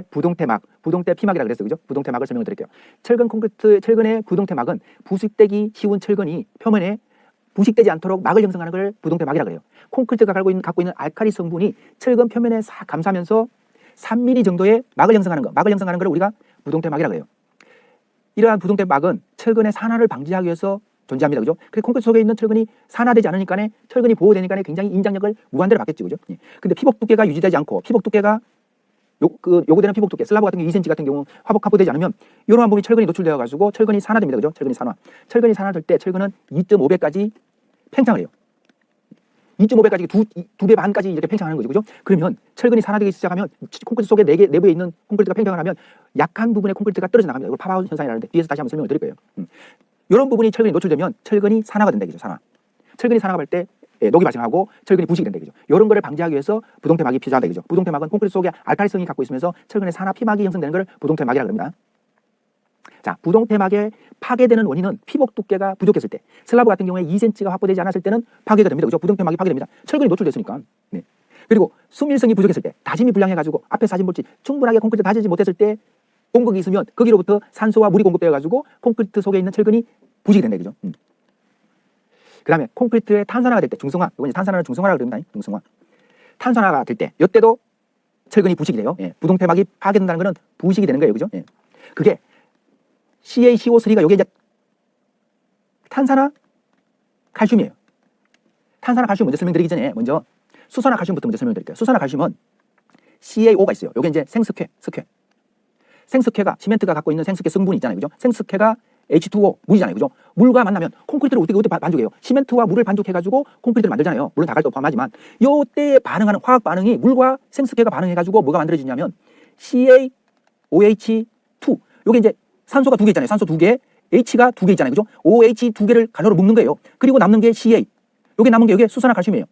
부동태막, 부동태 피막이라 그랬어요. 그죠? 부동태막을 설명을 드릴게요. 철근의 부동태막은 부식되기 쉬운 철근이 표면에 부식되지 않도록 막을 형성하는 걸 부동태막이라 그래요. 콘크리트가 갖고 있는 알칼리 성분이 철근 표면에 싹 감싸면서 3mm 정도의 막을 형성하는 걸 우리가 부동태막이라 그래요. 이러한 부동태막은 철근의 산화를 방지하기 위해서 존재합니다. 그죠? 그래서 콘크리트 속에 있는 철근이 산화되지 않으니까 철근이 보호되니까 굉장히 인장력을 무한대로 받겠죠. 그죠? 예. 근데 피복 두께가 유지되지 않고 피복 두께가 요구되는 피복 두께, 슬라브 같은 경우 2cm 같은 경우 화보되지 않으면 이러한 부분이 철근이 노출되어 가지고 철근이 산화됩니다. 그죠? 철근이 산화될 때 철근은 2.5배까지 팽창을 해요. 2.5배까지 두 배 반까지 이렇게 팽창하는 거죠. 그죠? 그러면 철근이 산화되기 시작하면 콘크리트 속에 내부에 있는 콘크리트가 팽창을 하면 약한 부분의 콘크리트가 떨어져 나갑니다. 이걸 파바웃 현상이라는데 뒤에서 다시 한번 설명을 드릴 거예요. 이런 부분이 철근이 노출되면 철근이 산화가 된다. 그죠? 철근이 산화가 될 때 녹이 발생하고 철근이 부식이 된다. 그죠? 이런 거를 방지하기 위해서 부동태막이 필요하다. 그죠? 부동태막은 콘크리트 속에 알칼리성이 갖고 있으면서 철근의 산화 피막이 형성되는 걸 부동태막이라고 합니다. 자, 부동태막에 파괴되는 원인은 피복 두께가 부족했을 때, 슬라브 같은 경우에 2cm가 확보되지 않았을 때는 파괴가 됩니다. 그죠? 부동태막이 파괴됩니다. 철근이 노출됐으니까. 네. 그리고 수밀성이 부족했을 때, 다짐이 불량해가지고 앞에 사진 볼지 충분하게 콘크리트 다지지 못했을 때 공극이 있으면 거기로부터 산소와 물이 공급되어가지고 콘크리트 속에 있는 철근이 부식이 된다. 그죠? 그 다음에 콘크리트의 탄산화가 될 때, 중성화, 이건 탄산화를 중성화라고 그럽니다. 중성화. 탄산화가 될 때, 이때도 철근이 부식이 돼요. 예. 부동태막이 파괴된다는 것은 부식이 되는 거예요. 그죠? 예. 그게 CaCO3가 요게 이제 탄산화 칼슘이에요. 탄산화 칼슘 먼저 설명드리기 전에 먼저 수산화 칼슘부터 먼저 설명드릴게요. 수산화 칼슘은 CaO가 있어요. 요게 이제 생석회. 생석회가 시멘트가 갖고 있는 생석회 성분이 있잖아요. 그죠? 생석회가 H2O 물이잖아요. 그죠? 물과 만나면 콘크리트를 어떻게 반죽해요? 시멘트와 물을 반죽해가지고 콘크리트를 만들잖아요. 물론 다갈도 포함하지만 요때 반응하는 화학 반응이 물과 생석회가 반응해가지고 뭐가 만들어지냐면 CaOH2 요게 이제 산소가 2개 있잖아요. 산소 2개, H가 2개 있잖아요. 그죠? OH 2개를 가로로 묶는 거예요. 그리고 남는 게 CA. 요게 남은 게 요게 수산화 칼슘이에요.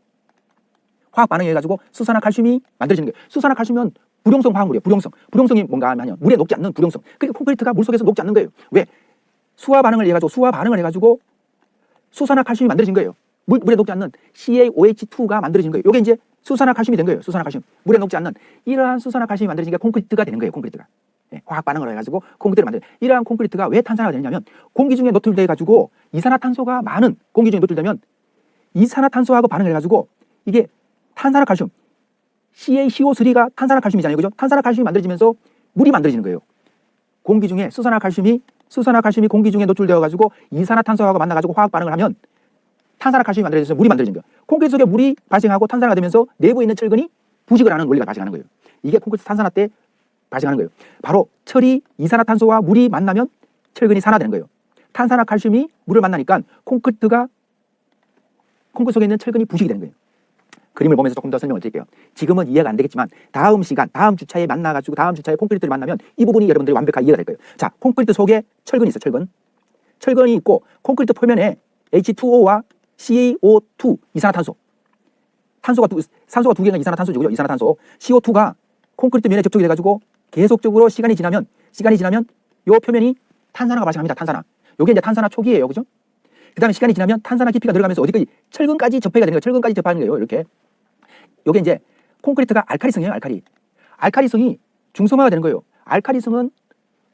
화학 반응해가지고 수산화 칼슘이 만들어지는 거예요. 수산화 칼슘은 불용성 화학물이에요. 불용성이 뭔가 하면 물에 녹지 않는 불용성. 그러니까 콘크리트가 물 속에서 녹지 않는 거예요. 왜? 수화 반응을 해가지고 수산화 칼슘이 만들어진 거예요. 물에 녹지 않는 CaOH2가 만들어진 거예요. 요게 이제 수산화 칼슘이 된 거예요. 수산화 칼슘. 물에 녹지 않는 이러한 수산화 칼슘이 만들어지니까 콘크리트가 되는 거예요. 콘크리트가. 화학 반응을 해가지고 콘크리트를 만들어요. 이러한 콘크리트가 왜 탄산화가 되냐면 공기 중에 노출돼가지고 이산화탄소가 많은 공기 중에 노출되면 이산화탄소하고 반응을 해가지고 이게 탄산화칼슘 CaCO3가 탄산화칼슘이잖아요. 그죠? 탄산화칼슘이 만들어지면서 물이 만들어지는 거예요. 공기 중에 수산화칼슘이 공기 중에 노출되어가지고 이산화탄소하고 만나가지고 화학 반응을 하면 탄산화칼슘이 만들어져서 물이 만들어진 거예요. 콘크리트 속에 물이 발생하고 탄산화가 되면서 내부에 있는 철근이 부식을 하는 원리가 발생하는 거예요. 이게 콘크리트 탄산화 때 발생하는 거예요. 바로 철이 이산화탄소와 물이 만나면 철근이 산화되는 거예요. 탄산화칼슘이 물을 만나니까 콘크리트 속에 있는 철근이 부식이 되는 거예요. 그림을 보면서 조금 더 설명을 드릴게요. 지금은 이해가 안 되겠지만 다음 주차에 만나가지고 다음 주차에 콘크리트를 만나면 이 부분이 여러분들이 완벽하게 이해가 될 거예요. 자, 콘크리트 속에 철근이 있어요. 철근이 있고 콘크리트 표면에 H2O와 CaO2 이산화탄소 산소가 2개가 이산화탄소죠. 그죠? 이산화탄소 CO2가 콘크리트 면에 접촉이 돼가지고 계속적으로 시간이 지나면 요 표면이 탄산화가 발생합니다. 탄산화. 요게 이제 탄산화 초기예요. 그죠? 그 다음에 시간이 지나면 탄산화 깊이가 들어가면서 어디까지? 철근까지 접해가 되는 거예요. 철근까지 접하는 거예요. 이렇게. 요게 이제 콘크리트가 알칼리성이에요. 알칼리성이 중성화가 되는 거예요. 알칼리성은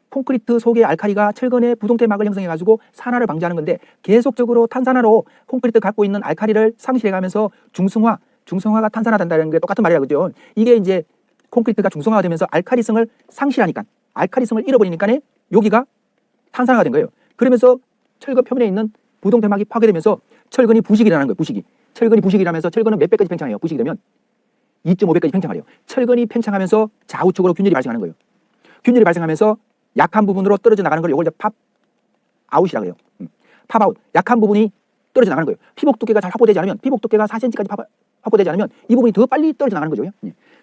콘크리트 속의 알칼리가 철근의 부동태막을 형성해가지고 산화를 방지하는 건데 계속적으로 탄산화로 콘크리트 갖고 있는 알칼리를 상실해가면서 중성화가 탄산화된다는 게 똑같은 말이라 그죠? 이게 이제 콘크리트가 중성화가 되면서 알칼리성을 상실하니까 알칼리성을 잃어버리니까 여기가 탄산화가 된 거예요. 그러면서 철근 표면에 있는 부동태막이 파괴되면서 철근이 부식이 일어나는 거예요. 철근이 부식이 일어나면서 철근은 몇 배까지 팽창해요. 부식이 되면 2.5배까지 팽창해요. 철근이 팽창하면서 좌우측으로 균열이 발생하는 거예요. 균열이 발생하면서 약한 부분으로 떨어져 나가는 걸 이걸 이제 팝아웃이라고 해요. 팝아웃. 약한 부분이 떨어져 나가는 거예요. 피복 두께가 잘 확보되지 않으면 피복 두께가 4cm까지 확보되지 않으면 이 부분이 더 빨리 떨어져 나가는 거죠.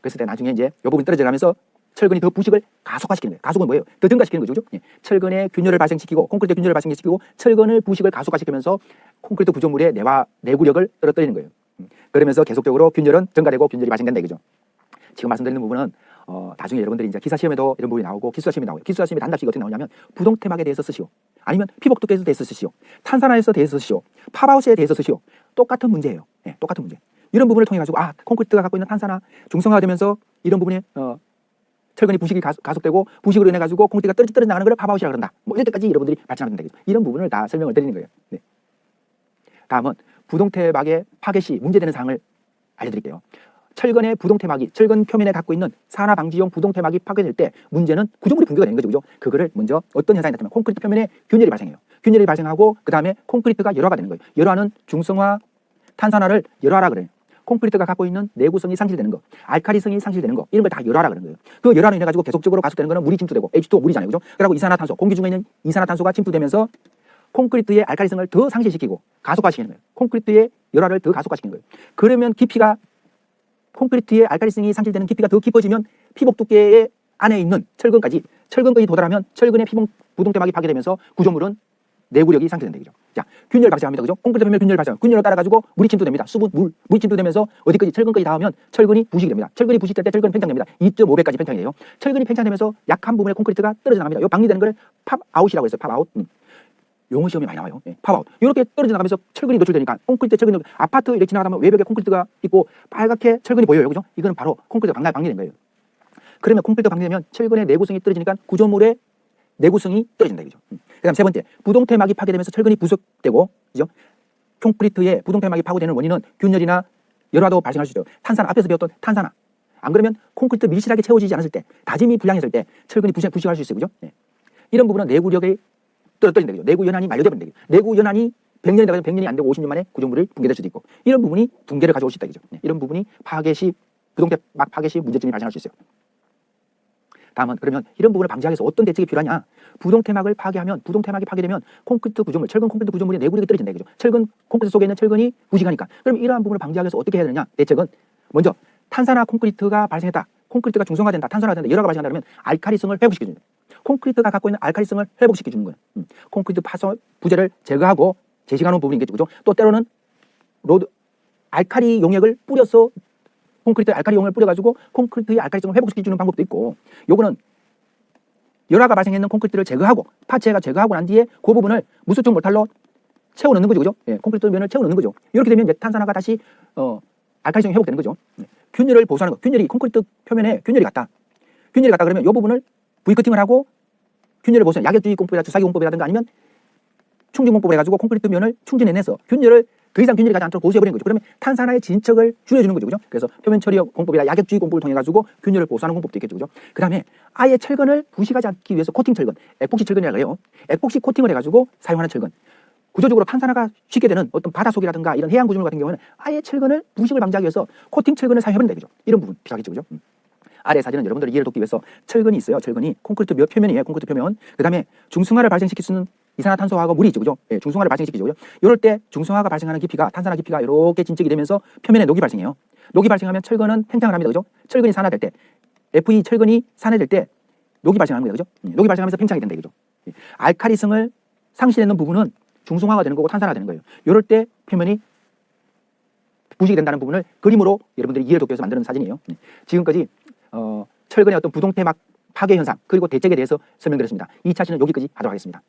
그래서 나중에 이제 이 부분이 떨어져 가면서 철근이 더 부식을 가속화시키는 거예요. 가속은 뭐예요? 더 증가시키는 거죠. 그죠? 철근의 균열을 발생시키고 콘크리트 균열을 발생시키고 철근을 부식을 가속화시키면서 콘크리트 구조물의 내구력을 떨어뜨리는 거예요. 그러면서 계속적으로 균열은 증가되고 균열이 발생된다 이거죠. 지금 말씀드리는 부분은 나중에 여러분들이 이제 기사 시험에도 이런 부분이 나오고 기술사 시험이 나와요. 기술사 시험에 단답식이 어떻게 나오냐면 부동태막에 대해서 쓰시오. 아니면 피복 두께에 대해서 쓰시오. 탄산화에 대해서 쓰시오. 팝아웃에 대해서 쓰시오. 똑같은 문제예요. 똑같은 문제. 이런 부분을 통해 가지고 콘크리트가 갖고 있는 탄산화 중성화가 되면서 이런 부분에 철근이 부식이 가속되고 부식으로 인해 가지고 콘크리트가 떨어져 나가는 걸 팝아웃이라고 그런다. 뭐 이럴 때까지 여러분들이 발전하면 되겠죠. 이런 부분을 다 설명을 드리는 거예요. 네. 다음은 부동태막의 파괴 시 문제되는 사항을 알려드릴게요. 철근의 부동태막이 철근 표면에 갖고 있는 산화 방지용 부동태막이 파괴될 때 문제는 구조물이 붕괴가 되는 거죠. 그죠? 그거를 먼저 어떤 현상이 나타나면 콘크리트 표면에 균열이 발생해요. 균열이 발생하고 그 다음에 콘크리트가 열화가 되는 거예요. 열화는 중성화, 탄산화를 열화라 그래요. 콘크리트가 갖고 있는 내구성이 상실되는 거, 알카리성이 상실되는 거, 이런 걸 다 열화라 그러는 거예요. 그 열화로 인해 가지고 계속적으로 가속되는 거는 물이 침투되고 H2O 물이잖아요. 그죠? 그리고 이산화탄소, 공기 중에 있는 이산화탄소가 침투되면서 콘크리트의 알카리성을 더 상실시키고 가속화시키는 거예요. 콘크리트의 열화를 더 가속화시키는 거예요. 그러면 깊이가 콘크리트의 알카리성이 상실되는 깊이가 더 깊어지면 피복 두께의 안에 있는 철근까지 도달하면 철근의 부동태막이 파괴되면서 구조물은 내구력이 상실된다. 그죠? 자, 균열 발생합니다. 그죠? 콘크리트 표면 균열 발생. 균열을 따라 가지고 물이 침투됩니다. 물이 침투되면서 어디까지 철근까지 닿으면 철근이 부식이 됩니다. 철근이 부식될 때 철근이 팽창됩니다. 2.5배까지 팽창이 돼요. 철근이 팽창되면서 약한 부분의 콘크리트가 떨어져 나갑니다. 이 방리되는 걸 팝아웃이라고 했어요. 팝아웃. 용어 시험에 많이 나와요. 네, 팝아웃. 이렇게 떨어져 나가면서 철근이 노출되니까 콘크리트 철근이 아파트 이렇게 지나가면 외벽에 콘크리트가 있고 빨갛게 철근이 보여요. 그죠? 이거는 바로 콘크리트가 방리된 거예요. 그러면 콘크리트가 방리되면 철근의 내구성이 떨어지니까 구조물의 내구성이 떨어진다. 그죠? 그다음 세 번째, 부동태막이 파괴되면서 철근이 부속되고, 그죠? 콘크리트의 부동태막이 파괴되는 원인은 균열이나 열화도 발생할 수 있어요. 탄산, 앞에서 배웠던 탄산화. 안 그러면 콘크리트 밀실하게 채워지지 않았을 때, 다짐이 불량했을 때 철근이 부식할 수 있어요. 그죠? 네. 이런 부분은 내구력이 떨어진다. 그죠? 내구 연한이 만료되면 되죠. 내구 연한이 100년이 되면 100년이 안 되고 50년 만에 구조물이 붕괴될 수도 있고, 이런 부분이 붕괴를 가져올 수 있다. 그죠? 네. 이런 부분이 파괴 시 부동태막 파괴 시 문제점이 발생할 수 있어요. 다음은 그러면 이런 부분을 방지하기 위해서 어떤 대책이 필요하냐? 부동태막이 파괴되면 콘크리트 구조물, 철근 콘크리트 구조물의 내구력이 떨어진다. 그죠? 철근 콘크리트 속에 있는 철근이 부식하니까. 그럼 이러한 부분을 방지하기 위해서 어떻게 해야 되느냐? 대책은 먼저 탄산화 콘크리트가 발생했다. 콘크리트가 중성화된다. 탄산화된다. 열화가 발생한다. 그러면 알카리성을 회복시켜 주는 거예요. 콘크리트가 갖고 있는 알카리성을 회복시켜 주는 거예요. 콘크리트 파손 부재를 제거하고 제시하는 부분이겠죠. 그죠? 또 때로는 알카리 용액을 뿌려서 콘크리트에 알카리 용을 뿌려가지고 콘크리트의 알카리성을 회복시켜주는 방법도 있고, 요거는 열화가 발생했는 콘크리트를 제거하고 파체가 제거하고 난 뒤에 그 부분을 무수축 모탈로 채워 넣는 거죠. 그죠? 예, 콘크리트 면을 채워 넣는 거죠. 이렇게 되면 이제 탄산화가 다시 알카리성이 회복되는 거죠. 균열을 보수하는 거. 균열이 콘크리트 표면에 균열이 갔다 그러면 이 부분을 V커팅을 하고 균열을 보수하는 약액주의 공법이라든가 주사기 공법이라든가 아니면 충진 공법을 해가지고 콘크리트 면을 충진해내서 더 이상 균열이 가지 않도록 보수해버리는 거죠. 그러면 탄산화의 진척을 줄여주는 거죠. 그죠? 그래서 표면 처리 공법이나 약액주의 공법을 통해가지고 균열을 보수하는 공법도 있겠죠. 그죠? 그 다음에 아예 철근을 부식하지 않기 위해서 코팅 철근, 에폭시 철근이라고 해요. 에폭시 코팅을 해가지고 사용하는 철근. 구조적으로 탄산화가 쉽게 되는 어떤 바닷속이라든가 이런 해양 구조물 같은 경우는 아예 철근을 부식을 방지하기 위해서 코팅 철근을 사용해버린다. 그죠? 이런 부분 필요하겠죠. 그죠? 아래 사진은 여러분들의 이해를 돕기 위해서 철근이 있어요. 철근이 콘크리트 몇 표면이에요. 콘크리트 표면. 그 다음에 중성화를 발생시킬 수 있는 이산화탄소하고 물이 있죠. 그죠? 예, 중성화를 발생시키죠. 그죠? 이럴 때 중성화가 발생하는 깊이가, 탄산화 깊이가 이렇게 진척이 되면서 표면에 녹이 발생해요. 녹이 발생하면 철근은 팽창을 합니다. 그죠? 철근이 산화될 때, FE 철근이 산화될 때 녹이 발생하는 거예요. 그죠? 녹이 발생하면서 팽창이 된다. 그죠? 알카리성을 상실했는 부분은 중성화가 되는 거고 탄산화가 되는 거예요. 이럴 때 표면이 부식이 된다는 부분을 그림으로 여러분들이 이해를 돕기 위해서 만드는 사진이에요. 지금까지 철근의 어떤 부동태막 파괴 현상 그리고 대책에 대해서 설명드렸습니다. 2차 시는 여기까지 하도록 하겠습니다.